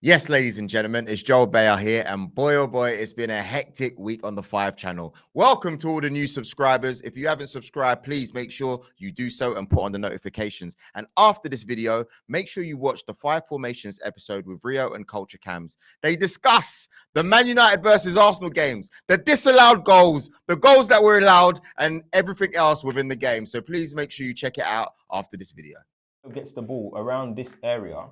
Yes, ladies and gentlemen, it's Joel Beya here, and boy oh boy, it's been a hectic week on the 5 channel. Welcome to all the new subscribers. If you haven't subscribed, please make sure you do so and put on the notifications. And after this video, make sure you watch the 5 Formations episode with Rio and Culture Cams. They discuss the Man United versus Arsenal games, the disallowed goals, the goals that were allowed, and everything else within the game. So please make sure you check it out after this video. Gets the ball around this area,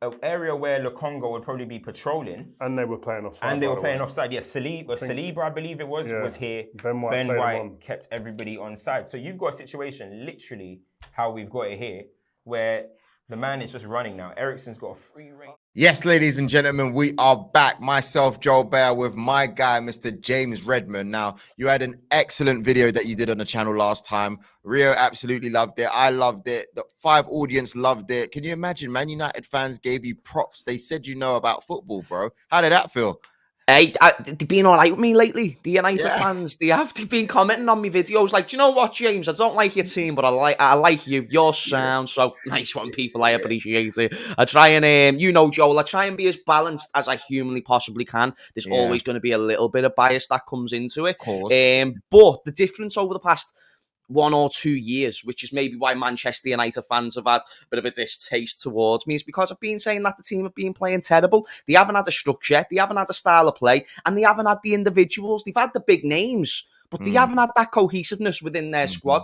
an area where Lukonga would probably be patrolling. And they were playing offside. And they were playing offside. Yeah, Saliba, I believe it was here. Ben White kept everybody on side. So you've got a situation, literally, how we've got it here, where the man is just running now. Eriksen's got a free rein. Yes, ladies and gentlemen, we are back. Myself, Joel Beya, with my guy, Mr. James Redmond. Now, you had an excellent video that you did on the channel last time. Rio absolutely loved it. I loved it. The 5 audience loved it. Can you imagine? Man United fans gave you props. They said you know about football, bro. How did that feel? Hey, they've been all right with me lately. The United fans, they've been commenting on my videos like, do you know what, James? I don't like your team, but I like you. Your sound so nice one, people. I appreciate it. I try and, Joel, I try and be as balanced as I humanly possibly can. There's always going to be a little bit of bias that comes into it. Of course. But the difference over the past 1 or 2 years, which is maybe why Manchester United fans have had a bit of a distaste towards me, is because I've been saying that the team have been playing terrible. They haven't had a structure, they haven't had a style of play, and they haven't had the individuals. They've had the big names, but they haven't had that cohesiveness within their squad.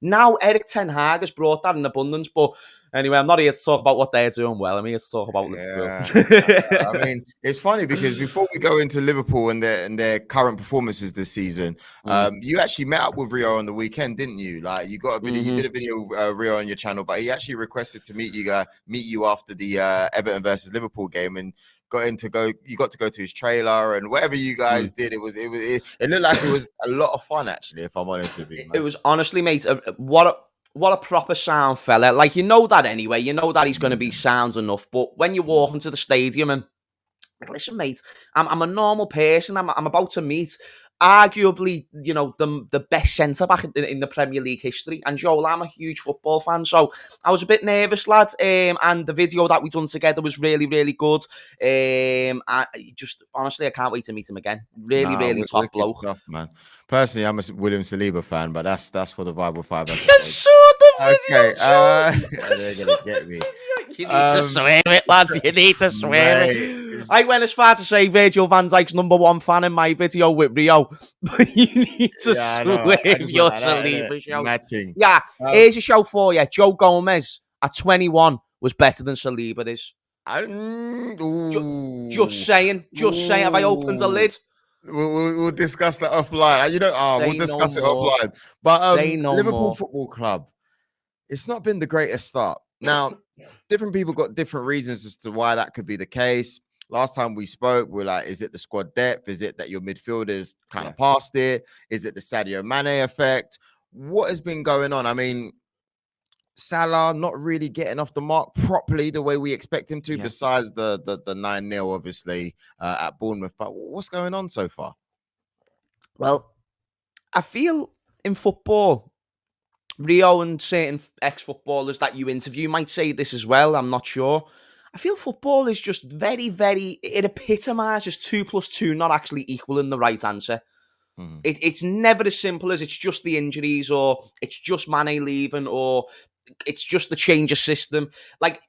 Now, Erik ten Hag has brought that in abundance, but anyway, I'm not here to talk about what they're doing well. I'm here to talk about Liverpool. I mean, it's funny because before we go into Liverpool and their current performances this season, you actually met up with Rio on the weekend, didn't you? Like, you got a video, you did a video with Rio on your channel, but he actually requested to meet you after the Everton versus Liverpool game, and you got to go to his trailer, and whatever you guys did, it looked like it was a lot of fun, actually, if I'm honest with you, man. It was, honestly, mate, what a proper sound fella. Like, you know that anyway. You know that he's going to be sound enough. But when you walk into the stadium and, listen, mate, I'm a normal person. I'm about to meet arguably, the best centre-back in the Premier League history. And Joel, I'm a huge football fan, so I was a bit nervous, lads. And the video that we done together was really, really good. Honestly, I can't wait to meet him again. Really top bloke. Stuff, man. Personally, I'm a William Saliba fan, but that's for the Bible 5. You saw the video, they're gonna get me. You need to swear it, lads. You need to swear it. I went as far to say Virgil van Dijk's #1 fan in my video with Rio, but you need to swear your Saliba show. Yeah, here's a show for you. Joe Gomez at 21 was better than Saliba is. Just saying. Have I opened a lid? We'll discuss that offline. We'll discuss it offline. But Liverpool Football Club, it's not been the greatest start. Now, different people got different reasons as to why that could be the case. Last time we spoke, we're like, is it the squad depth? Is it that your midfielders kind of past it? Is it the Sadio Mane effect? What has been going on? I mean, Salah not really getting off the mark properly the way we expect him to, besides the 9-0, obviously, at Bournemouth. But what's going on so far? Well, I feel in football, Rio and certain ex-footballers that you interview might say this as well, I'm not sure. I feel football is just very, very, it epitomises 2 + 2 not actually equaling the right answer. It's never as simple as it's just the injuries, or it's just Mane leaving, or it's just the change of system. Like,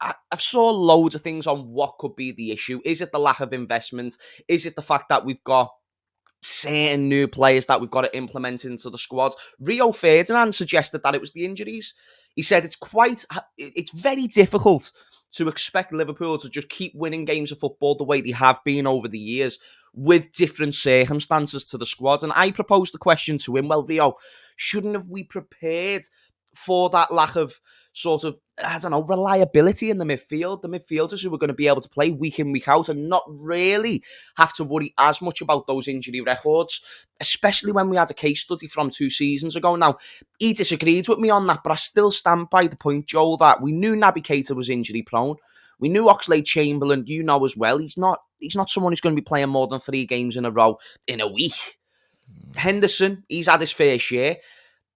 I've saw loads of things on what could be the issue. Is it the lack of investment? Is it the fact that we've got certain new players that we've got to implement into the squad? Rio Ferdinand suggested that it was the injuries. He said it's very difficult to expect Liverpool to just keep winning games of football the way they have been over the years with different circumstances to the squad. And I proposed the question to him, well, Rio, shouldn't have we prepared for that lack of sort of, reliability in the midfield? The midfielders who are going to be able to play week in, week out and not really have to worry as much about those injury records, especially when we had a case study from 2 seasons ago. Now, he disagreed with me on that, but I still stand by the point, Joel, that we knew Naby Keita was injury prone. We knew Oxlade-Chamberlain, as well. He's not someone who's going to be playing more than 3 games in a row in a week. Henderson, he's had his fair share.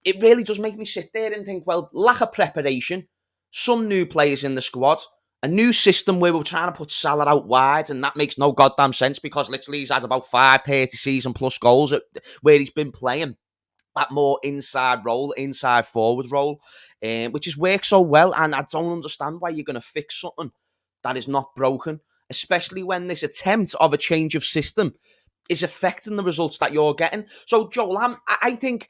It really does make me sit there and think, well, lack of preparation, some new players in the squad, A new system where we're trying to put Salah out wide, and that makes no goddamn sense because literally he's had about 30 season plus goals where he's been playing that more inside forward role, which has worked so well. And I don't understand why you're going to fix something that is not broken, especially when this attempt of a change of system is affecting the results that you're getting. So, Joel, I think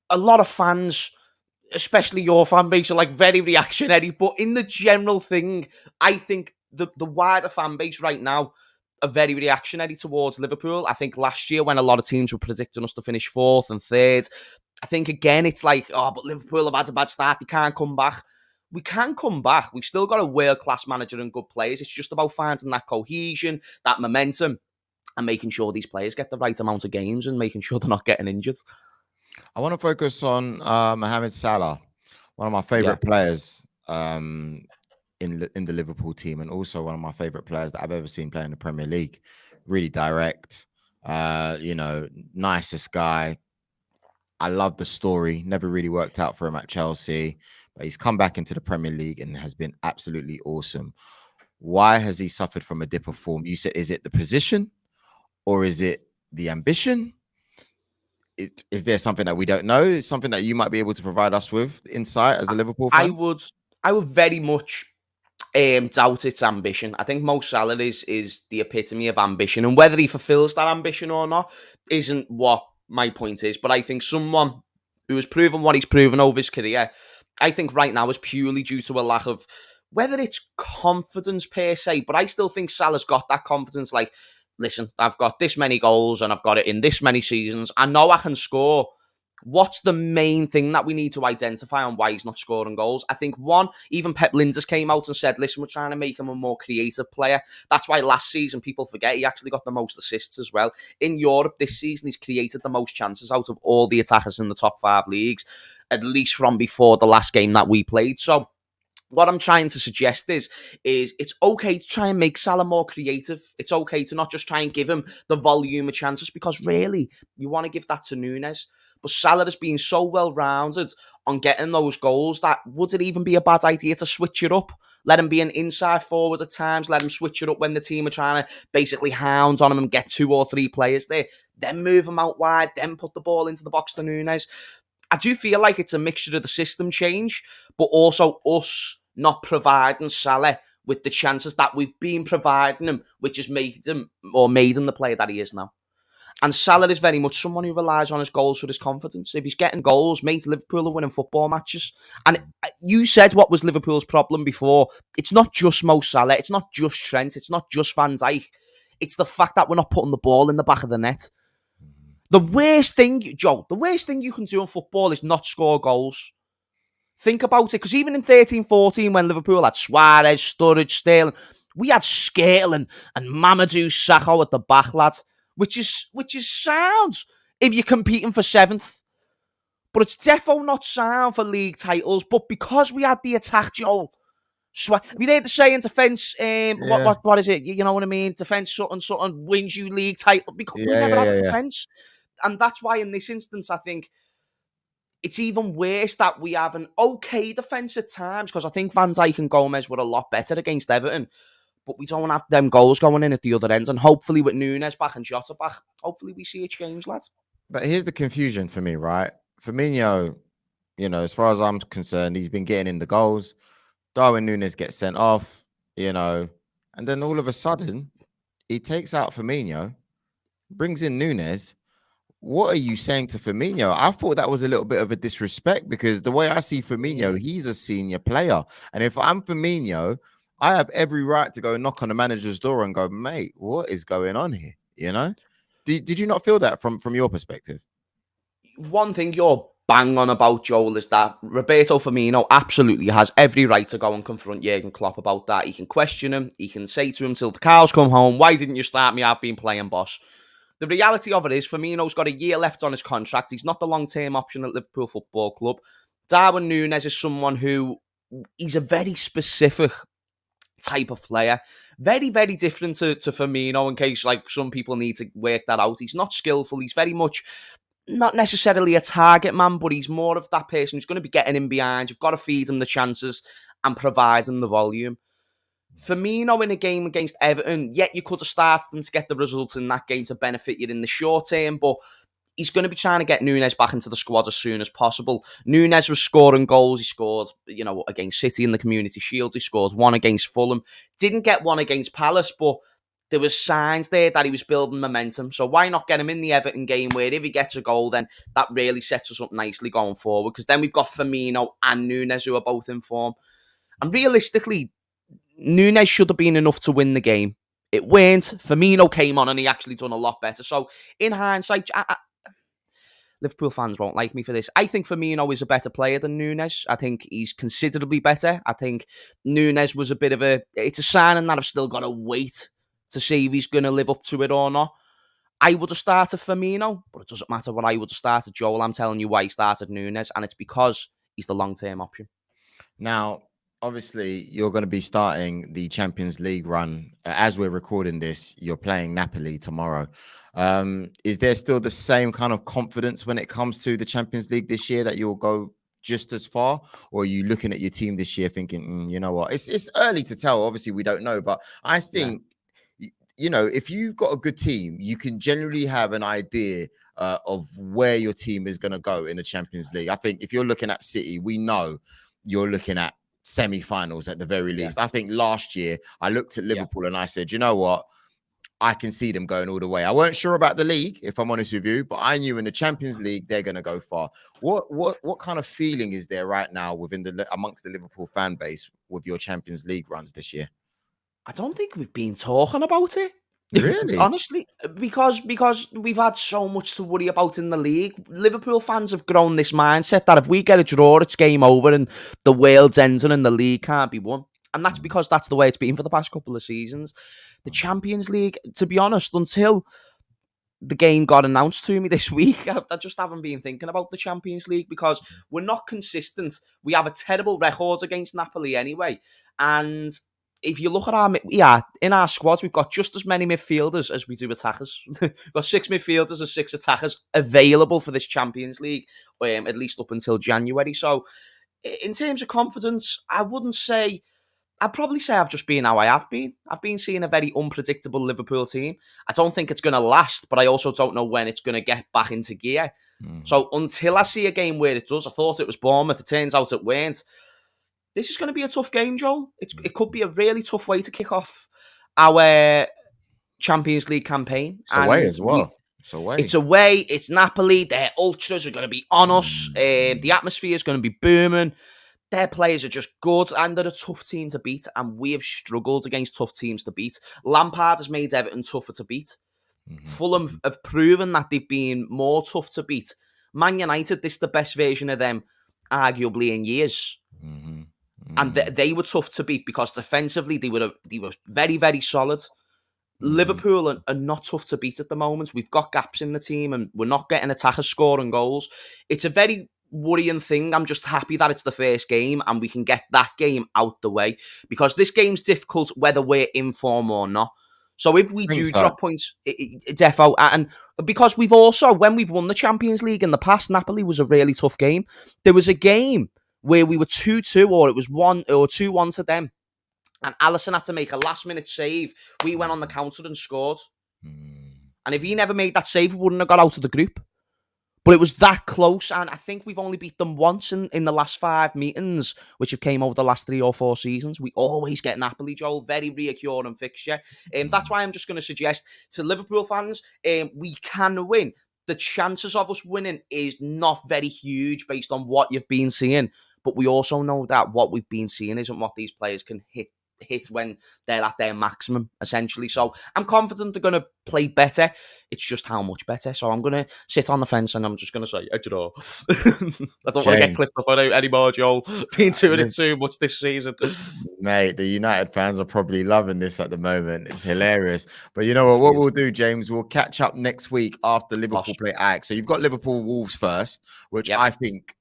a lot of fans, especially your fan base, are like very reactionary. But in the general thing, I think the wider fan base right now are very reactionary towards Liverpool. I think last year when a lot of teams were predicting us to finish 4th and 3rd, I think again it's like, oh, but Liverpool have had a bad start. They can't come back. We can come back. We've still got a world-class manager and good players. It's just about finding that cohesion, that momentum, and making sure these players get the right amount of games and making sure they're not getting injured. I want to focus on Mohamed Salah, one of my favorite players in the Liverpool team, and also one of my favorite players that I've ever seen play in the Premier League. Really direct, nicest guy. I love the story. Never really worked out for him at Chelsea, but he's come back into the Premier League and has been absolutely awesome. Why has he suffered from a dip of form? You said, is it the position or is it the ambition? Is there something that we don't know? Something that you might be able to provide us with insight as a Liverpool fan? I would very much doubt its ambition. I think Mo Salah is the epitome of ambition, and whether he fulfills that ambition or not isn't what my point is. But I think someone who has proven what he's proven over his career, I think right now is purely due to a lack of, whether it's confidence per se, but I still think Salah's got that confidence. Like, listen, I've got this many goals and I've got it in this many seasons. I know I can score. What's the main thing that we need to identify on why he's not scoring goals? I think one, even Pep Linders came out and said, listen, we're trying to make him a more creative player. That's why last season, people forget, he actually got the most assists as well. In Europe this season, he's created the most chances out of all the attackers in the top 5 leagues, at least from before the last game that we played. So what I'm trying to suggest is it's okay to try and make Salah more creative. It's okay to not just try and give him the volume of chances, because really, you want to give that to Nunez. But Salah has been so well-rounded on getting those goals that would it even be a bad idea to switch it up? Let him be an inside forward at times. Let him switch it up when the team are trying to basically hound on him and get 2 or 3 players there. Then move him out wide. Then put the ball into the box to Nunez. I do feel like it's a mixture of the system change, but also us not providing Salah with the chances that we've been providing him, which has made him the player that he is now. And Salah is very much someone who relies on his goals for his confidence. If he's getting goals, mate, Liverpool are winning football matches. And you said what was Liverpool's problem before. It's not just Mo Salah. It's not just Trent. It's not just Van Dijk. It's the fact that we're not putting the ball in the back of the net. The worst thing, Joe, you can do in football is not score goals. Think about it, because even in 13-14, when Liverpool had Suarez, Sturridge, Sterling, we had Skirtle and Mamadou Sakho at the back, lad, which is sound if you're competing for 7th. But it's defo not sound for league titles. But because we had the attack, Joel, have you heard the saying, defence, what is it? You know what I mean? Defence something wins you league title, because we never had a defence. And that's why in this instance, I think it's even worse that we have an okay defence at times, because I think Van Dijk and Gomez were a lot better against Everton, but we don't have them goals going in at the other end. And hopefully with Nunez back and Jota back, hopefully we see a change, lads. But here's the confusion for me, right? Firmino, as far as I'm concerned, he's been getting in the goals. Darwin Nunez gets sent off, and then all of a sudden, he takes out Firmino, brings in Nunez. What are you saying to Firmino? I thought that was a little bit of a disrespect, because the way I see Firmino, he's a senior player. And if I'm Firmino, I have every right to go knock on the manager's door and go, mate, what is going on here? Did you not feel that from your perspective? One thing you're bang on about, Joel, is that Roberto Firmino absolutely has every right to go and confront Jurgen Klopp about that. He can question him. He can say to him till the cows come home, why didn't you start me? I've been playing, boss. The reality of it is Firmino's got a year left on his contract. He's not the long-term option at Liverpool Football Club. Darwin Nunez is someone who, he's a very specific type of player. Very, very different to Firmino, in case like some people need to work that out. He's not skillful. He's very much not necessarily a target man, but he's more of that person who's going to be getting in behind. You've got to feed him the chances and provide him the volume. Firmino in a game against Everton, you could have started them to get the results in that game to benefit you in the short term, but he's going to be trying to get Nunez back into the squad as soon as possible. Nunez was scoring goals. He scored, against City in the Community Shield. He scored one against Fulham. Didn't get one against Palace, but there was signs there that he was building momentum. So why not get him in the Everton game where if he gets a goal, then that really sets us up nicely going forward, because then we've got Firmino and Nunez who are both in form. And realistically, Nunez should have been enough to win the game. It weren't. Firmino came on and he actually done a lot better. So in hindsight, Liverpool fans won't like me for this. I think Firmino is a better player than Nunez. I think he's considerably better. I think Nunez was it's a sign that I've still got to wait to see if he's going to live up to it or not. I would have started Firmino, but it doesn't matter what I would have started, Joel. I'm telling you why he started Nunez, and it's because he's the long-term option. Now, obviously, you're going to be starting the Champions League run. As we're recording this, you're playing Napoli tomorrow. Is there still the same kind of confidence when it comes to the Champions League this year that you'll go just as far? Or are you looking at your team this year thinking, you know what, it's early to tell. Obviously, we don't know. But I think, if you've got a good team, you can generally have an idea of where your team is going to go in the Champions League. I think if you're looking at City, we know you're looking at semi-finals at the very least. I think last year I looked at Liverpool and I said, you know what, I can see them going all the way. I weren't sure about the league, if I'm honest with you, but I knew in the Champions League they're going to go far. What kind of feeling is there right now amongst the Liverpool fan base with your Champions League runs this year? I don't think we've been talking about it. Really? Honestly, because we've had so much to worry about in the league. Liverpool fans have grown this mindset that if we get a draw, it's game over and the world's ending and the league can't be won. And that's because that's the way it's been for the past couple of seasons. The Champions League, to be honest, until the game got announced to me this week, I just haven't been thinking about the Champions League because we're not consistent. We have a terrible record against Napoli anyway. And if you look at in our squads, we've got just as many midfielders as we do attackers. We've got 6 midfielders and 6 attackers available for this Champions League, at least up until January. So in terms of confidence, I'd probably say I've just been how I have been. I've been seeing a very unpredictable Liverpool team. I don't think it's going to last, but I also don't know when it's going to get back into gear. So until I see a game where it does, I thought it was Bournemouth. It turns out it weren't. This is going to be a tough game, Joel. It could be a really tough way to kick off our Champions League campaign. It's away as well. It's away. It's Napoli. Their ultras are going to be on us. The atmosphere is going to be booming. Their players are just good, and they're a tough team to beat, and we have struggled against tough teams to beat. Lampard has made Everton tougher to beat. Fulham have proven that they've been more tough to beat. Man United, this is the best version of them, arguably, in years. And they were tough to beat because defensively they were very, very solid. Liverpool are not tough to beat at the moment. We've got gaps in the team and we're not getting attackers scoring goals. It's a very worrying thing. I'm just happy that it's the first game and we can get that game out the way because this game's difficult whether we're in form or not. So if we do drop points, defo, and because we've also, when we've won the Champions League in the past, Napoli was a really tough game. There was a game where we were 2-2 or it was 2-1 to them. And Alisson had to make a last-minute save. We went on the counter and scored. And if he never made that save, we wouldn't have got out of the group. But it was that close, and I think we've only beat them once in the last 5 meetings, which have came over the last 3 or 4 seasons. We always get Napoli, Joel. Very reassuring fixture. That's why I'm just going to suggest to Liverpool fans, we can win. The chances of us winning is not very huge based on what you've been seeing. But we also know that what we've been seeing isn't what these players can hit when they're at their maximum, essentially. So I'm confident they're going to play better. It's just how much better. So I'm going to sit on the fence and I'm just going to say, I don't know. I don't want to get clipped up on it anymore, Joel. Been doing it too much this season. Mate, the United fans are probably loving this at the moment. It's hilarious. But you know what we'll do, James? We'll catch up next week after Liverpool play Ajax. So you've got Liverpool Wolves first, which I think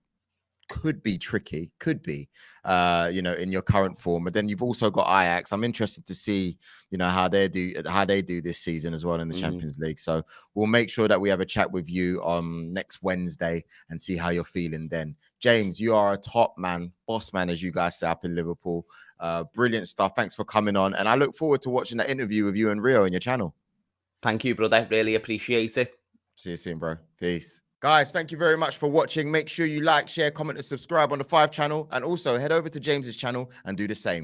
could be tricky, in your current form. But then you've also got Ajax. I'm interested to see, how they do this season as well in the Champions League. So we'll make sure that we have a chat with you on next Wednesday and see how you're feeling then. James, you are a top man, boss man, as you guys say up in Liverpool. Brilliant stuff. Thanks for coming on. And I look forward to watching that interview with you and Rio on your channel. Thank you, brother. Really appreciate it. See you soon, bro. Peace. Guys, thank you very much for watching. Make sure you like, share, comment, and subscribe on the 5 channel. And also head over to James's channel and do the same.